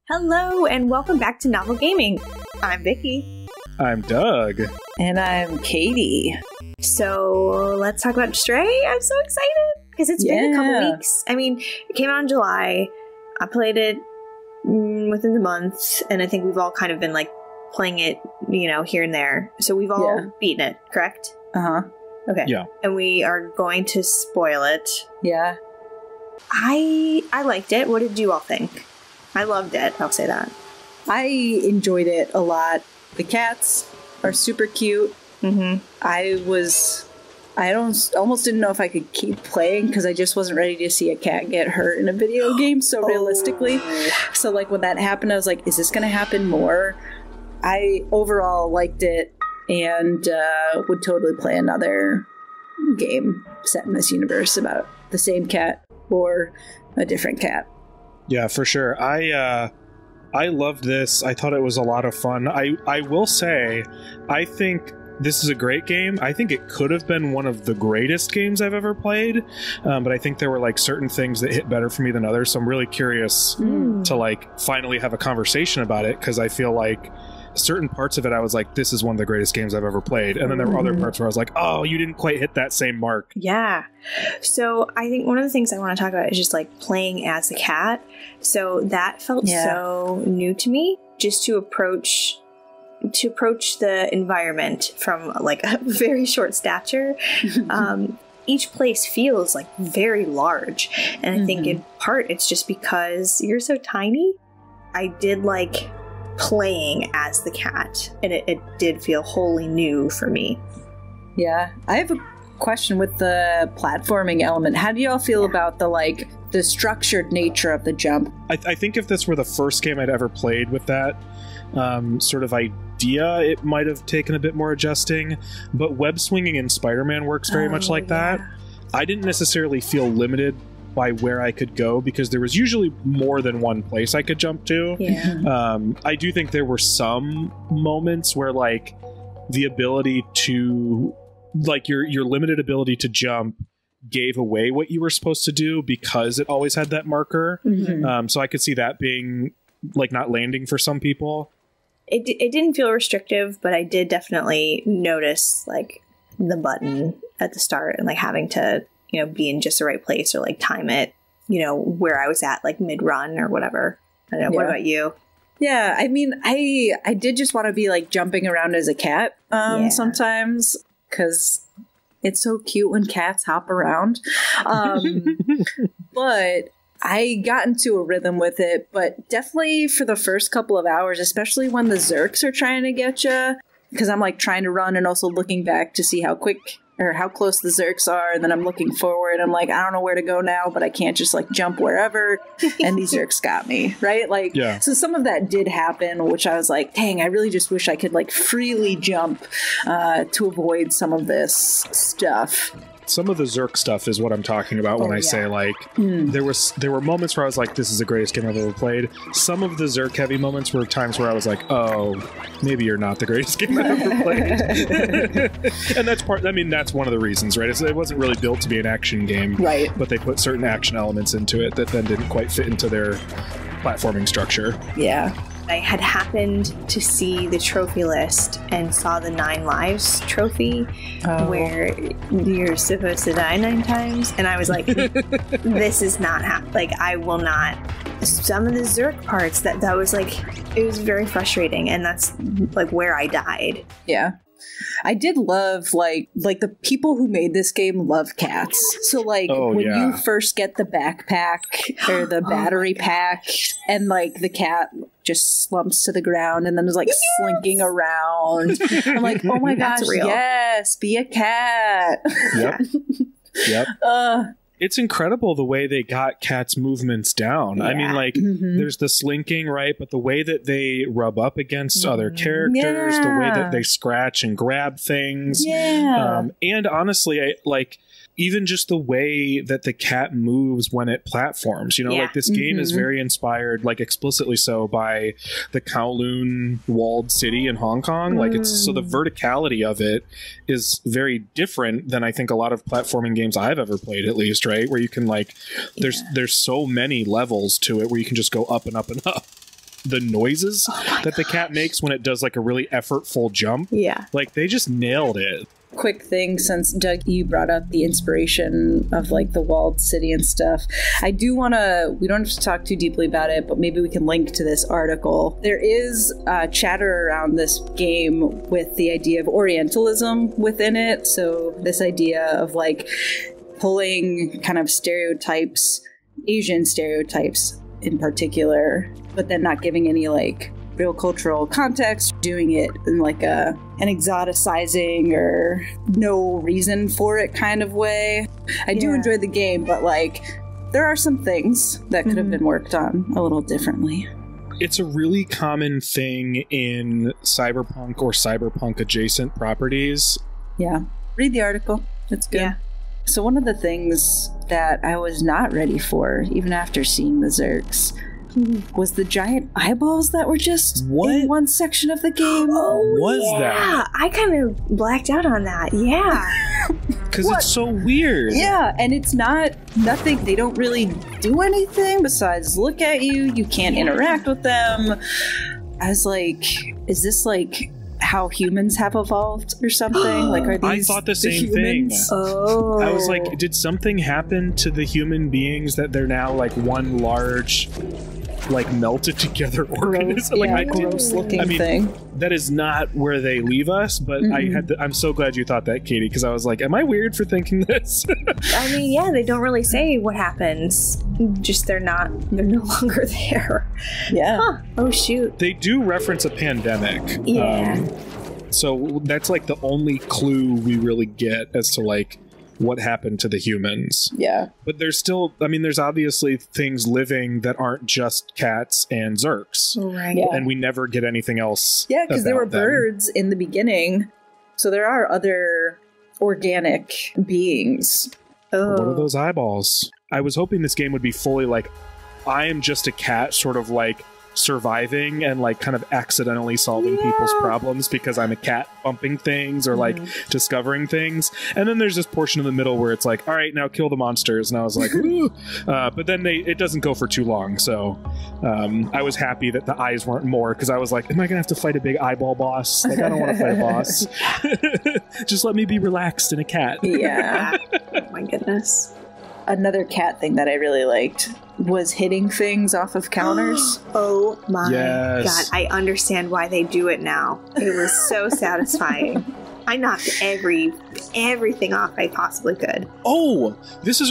Hello and welcome back to Novel Gaming. I'm Vicky. I'm Doug. And I'm Katie. So let's talk about Stray. I'm so excited because it's been a couple weeks. I mean, it came out in July. I played it within the month, and I think we've all kind of been like playing it, you know, here and there. So we've all beaten it, correct? Uh-huh. Okay. Yeah. And we are going to spoil it. Yeah. I liked it. What did you all think? I loved it. I'll say that. I enjoyed it a lot. The cats are super cute. Mm-hmm. I almost didn't know if I could keep playing because I just wasn't ready to see a cat get hurt in a video game so realistically. So like when that happened, I was like, is this going to happen more? I overall liked it and would totally play another game set in this universe about the same cat or a different cat. Yeah, for sure. I loved this. I thought it was a lot of fun. I will say, I think this is a great game. I think it could have been one of the greatest games I've ever played, but I think there were like certain things that hit better for me than others. So I'm really curious to like finally have a conversation about it, because I feel like certain parts of it I was like, this is one of the greatest games I've ever played, and then there were other parts where I was like, oh, you didn't quite hit that same mark. Yeah. So I think one of the things I want to talk about is just like playing as the cat. So that felt so new to me, just to approach the environment from like a very short stature. Each place feels like very large, and I think in part it's just because you're so tiny. I did like playing as the cat, and it did feel wholly new for me. Yeah. I have a question with the platforming element. How do y'all feel about the structured nature of the jump? I think if this were the first game I'd ever played with that sort of idea, it might have taken a bit more adjusting, but web swinging in Spider-Man works very much like that. I didn't necessarily feel limited by where I could go, because there was usually more than one place I could jump to. I do think there were some moments where like the ability to like your limited ability to jump gave away what you were supposed to do, because it always had that marker. So I could see that being like not landing for some people. It didn't feel restrictive, but I did definitely notice like the button at the start and like having to, you know, be in just the right place or like time it, you know, where I was at like mid-run or whatever. I don't know. What about you? Yeah, I mean, I did just want to be like jumping around as a cat sometimes, because it's so cute when cats hop around. But I got into a rhythm with it, but definitely for the first couple of hours, especially when the Zerks are trying to get you, because I'm like trying to run and also looking back to see how quick or how close the Zerks are, and then I'm looking forward. I'm like, I don't know where to go now, but I can't just like jump wherever, and these Zerks got me, right? Like, so some of that did happen, which I was like, dang, I really just wish I could like freely jump to avoid some of this stuff. Some of the Zerk stuff is what I'm talking about when I say like there were moments where I was like, this is the greatest game I've ever played. Some of the Zerk heavy moments were times where I was like, oh, maybe you're not the greatest game I've ever played. And that's one of the reasons, right? It wasn't really built to be an action game, right? But they put certain action elements into it that then didn't quite fit into their platforming structure. Yeah. I had happened to see the trophy list and saw the 9 lives trophy where you're supposed to die 9 times. And I was like, this is not like, I will not. Some of the Zerk parts that was like, it was very frustrating. And that's like where I died. Yeah. I did love like the people who made this game love cats. So like when you first get the backpack or the battery pack, and like the cat just slumps to the ground and then is like slinking around. I'm like, oh my gosh, yes, be a cat. Yep. It's incredible the way they got Cat's movements down. I mean, like, there's the slinking, right? But the way that they rub up against other characters, the way that they scratch and grab things. And honestly, even just the way that the cat moves when it platforms, you know, like this game is very inspired, like explicitly so, by the Kowloon walled city in Hong Kong. Like so the verticality of it is very different than I think a lot of platforming games I've ever played, at least, right? Where you can like, there's so many levels to it where you can just go up and up and up. the noises that the cat makes when it does like a really effortful jump. Yeah. Like they just nailed it. Quick thing, since Doug, you brought up the inspiration of like the walled city and stuff, I do want to, we don't have to talk too deeply about it, but maybe we can link to this article. There is chatter around this game with the idea of Orientalism within it. So this idea of like pulling kind of stereotypes, Asian stereotypes in particular, but then not giving any like real cultural context, doing it in like an exoticizing or no reason for it kind of way. I do enjoy the game, but like there are some things that could have been worked on a little differently. It's a really common thing in cyberpunk or cyberpunk adjacent properties. Yeah. Read the article. It's good. Yeah. So one of the things that I was not ready for, even after seeing the Zerks, was the giant eyeballs that were just in one section of the game. That? I kind of blacked out on that. Yeah. Because it's so weird. Yeah, and it's nothing. They don't really do anything besides look at you. You can't interact with them. I was like, is this like how humans have evolved or something? Like, are these I thought the same thing. Oh. I was like, did something happen to the human beings that they're now like one large, like melted together organism? Like, gross looking thing. That is not where they leave us, but I'm so glad you thought that, Katie, because I was like, am I weird for thinking this? I mean, yeah, they don't really say what happens. Just they're no longer there. Yeah. Huh. Oh, shoot. They do reference a pandemic. Yeah. So that's like the only clue we really get as to like what happened to the humans. Yeah. But there's still, I mean, there's obviously things living that aren't just cats and Zerks. Right. Yeah. And we never get anything else. Yeah, because there were them. birds in the beginning. So there are other organic beings. Oh. What are those eyeballs? I was hoping this game would be fully like, I am just a cat, sort of like surviving and like kind of accidentally solving people's problems because I'm a cat bumping things or like discovering things. And then there's this portion in the middle where it's like, all right, now kill the monsters. And I was like, ooh. But then it doesn't go for too long. So I was happy that the eyes weren't more, because I was like, am I gonna have to fight a big eyeball boss? Like, I don't want to fight a boss. Just let me be relaxed in a cat. Yeah. Oh my goodness. Another cat thing that I really liked was hitting things off of counters. Oh my god. I understand why they do it now. It was so satisfying. I knocked everything off I possibly could. Oh,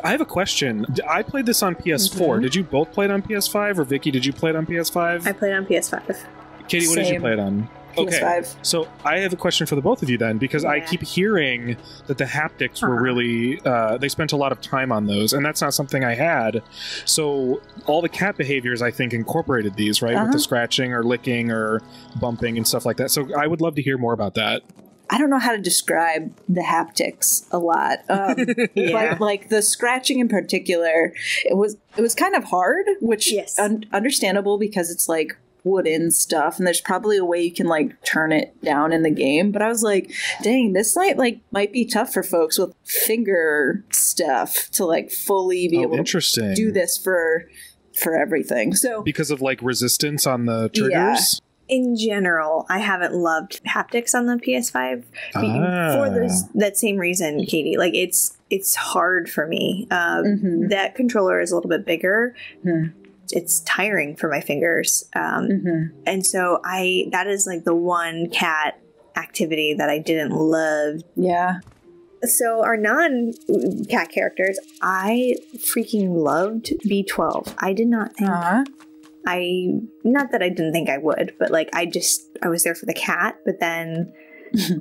I have a question. I played this on PS4. Did you both play it on PS5? Or Vicky, did you play it on PS5? I played on PS5. Katie, what did you play it on? Okay, PS5. So I have a question for the both of you then, because I keep hearing that the haptics were really, they spent a lot of time on those, and that's not something I had. So all the cat behaviors, I think, incorporated these, right? With the scratching or licking or bumping and stuff like that. So I would love to hear more about that. I don't know how to describe the haptics a lot. But like the scratching in particular, it was kind of hard, which understandable because it's like wooden stuff, and there's probably a way you can like turn it down in the game. But I was like, dang, this might be tough for folks with finger stuff to like fully be able to do this for everything. So because of like resistance on the triggers. In general, I haven't loved haptics on the PS5 for that same reason, Katie. Like it's hard for me. That controller is a little bit bigger. It's tiring for my fingers. And so that is like the one cat activity that I didn't love. Yeah. So our non-cat characters, I freaking loved B12. I did not think... not that I didn't think I would, but like I was there for the cat, but then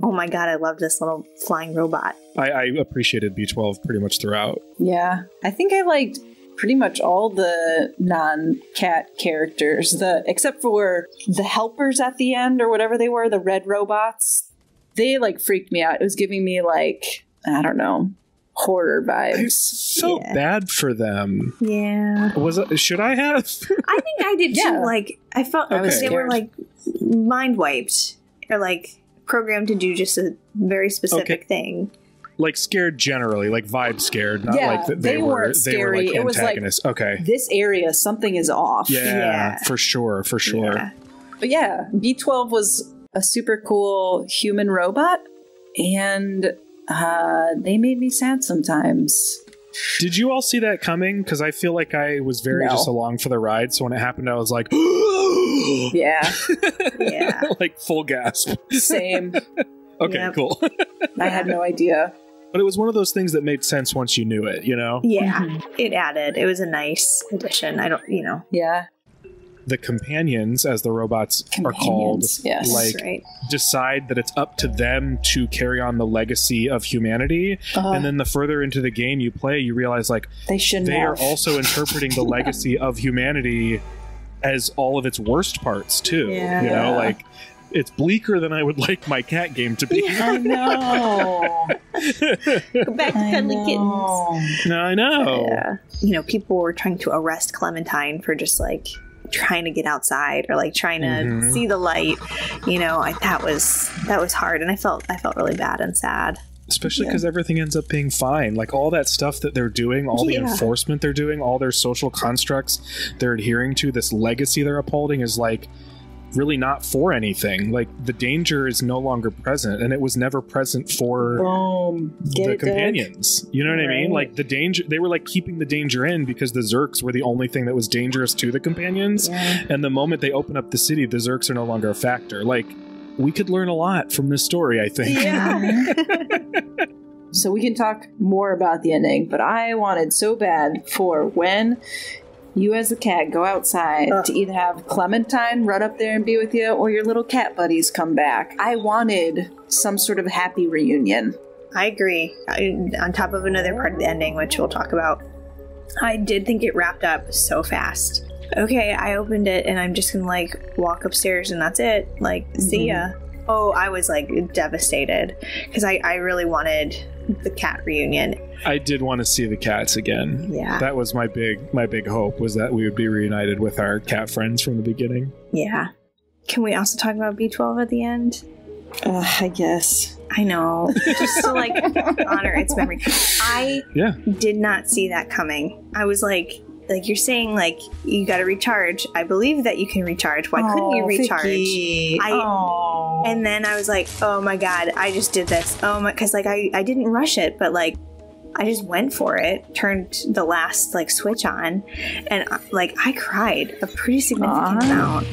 oh my god, I love this little flying robot. I appreciated B12 pretty much throughout. Yeah. I think I liked pretty much all the non-cat characters, except for the helpers at the end or whatever they were, the red robots. They like freaked me out. It was giving me like, I don't know, horror vibes. I felt bad for them. Yeah. Should I have? I think I did too. Like I felt they were like mind wiped or like programmed to do just a very specific thing. Like scared generally, like vibe scared, not like they weren't scary. Like it was like, okay, this area, something is off. Yeah, for sure. Yeah. But yeah, B12 was a super cool human robot, and they made me sad sometimes. Did you all see that coming? Because I feel like I was very just along for the ride, so when it happened, I was like, yeah. Yeah. Like full gasp. Same. Okay, cool. I had no idea. But it was one of those things that made sense once you knew it, you know? Yeah. It added. It was a nice addition. Yeah. The companions, as the robots are called, decide that it's up to them to carry on the legacy of humanity. And then the further into the game you play, you realize like they are also interpreting the legacy of humanity as all of its worst parts too. Yeah. You know, like it's bleaker than I would like my cat game to be. I know. Go back to cuddly kittens. No, I know. Yeah. You know, people were trying to arrest Clementine for just like trying to get outside or like trying to see the light. You know, that was hard, and I felt really bad and sad. Especially because everything ends up being fine. Like all that stuff that they're doing, all the enforcement they're doing, all their social constructs they're adhering to, this legacy they're upholding is like really not for anything. Like the danger is no longer present, and it was never present for the companions. You know what I mean? Like the danger, they were like keeping the danger in because the Zerks were the only thing that was dangerous to the companions. And the moment they open up the city, the Zerks are no longer a factor. Like we could learn a lot from this story, I think. So we can talk more about the ending, but I wanted so bad for when you as a cat go outside to either have Clementine run up there and be with you, or your little cat buddies come back. I wanted some sort of happy reunion. I agree. On top of another part of the ending, which we'll talk about, I did think it wrapped up so fast. Okay, I opened it and I'm just gonna like walk upstairs and that's it. Like, see ya. Oh, I was like devastated because I really wanted the cat reunion. I did want to see the cats again. Yeah. That was my big hope, was that we would be reunited with our cat friends from the beginning. Yeah. Can we also talk about B12 at the end? I guess. I know. Just to like honor its memory. I did not see that coming. I was like you're saying like you got to recharge. I believe that you can recharge. Why couldn't you recharge? Vicky. And then I was like, oh my god, I just did this. Oh my, because like I didn't rush it, but like I just went for it, turned the last like switch on, and like I cried a pretty significant amount.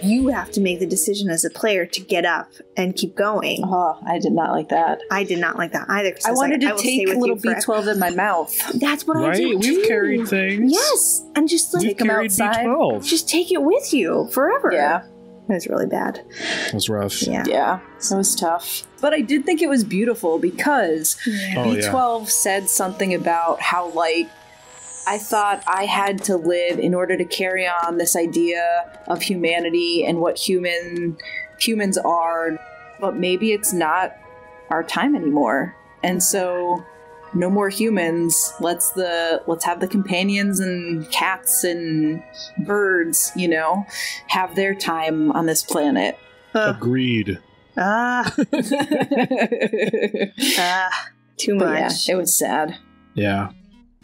You have to make the decision as a player to get up and keep going. Oh, I did not like that. I did not like that either. I wanted to take little B12 in my mouth. That's what I did too. We've carried things. Yes, and just like take them outside. B12. Just take it with you forever. Yeah. It was really bad. It was rough. Yeah, it was tough. But I did think it was beautiful because B12 said something about how, like, I thought I had to live in order to carry on this idea of humanity and what humans are, but maybe it's not our time anymore. And so no more humans. Let's have the companions and cats and birds, you know, have their time on this planet. Agreed. Too much. Yeah, it was sad. Yeah.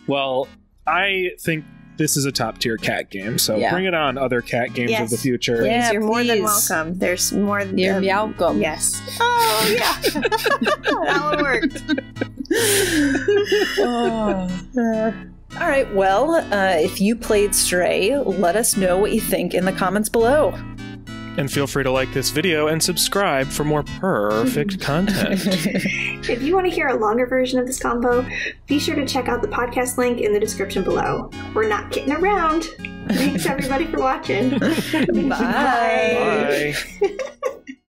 Well, I think this is a top tier cat game, so bring it on, other cat games of the future. Yeah, you're more than welcome. There's more than you're welcome. Yes. Oh yeah. That one worked. All right. Well, if you played Stray, let us know what you think in the comments below. And feel free to like this video and subscribe for more perfect content. If you want to hear a longer version of this combo, be sure to check out the podcast link in the description below. We're not kidding around. Thanks everybody for watching. Bye. Bye.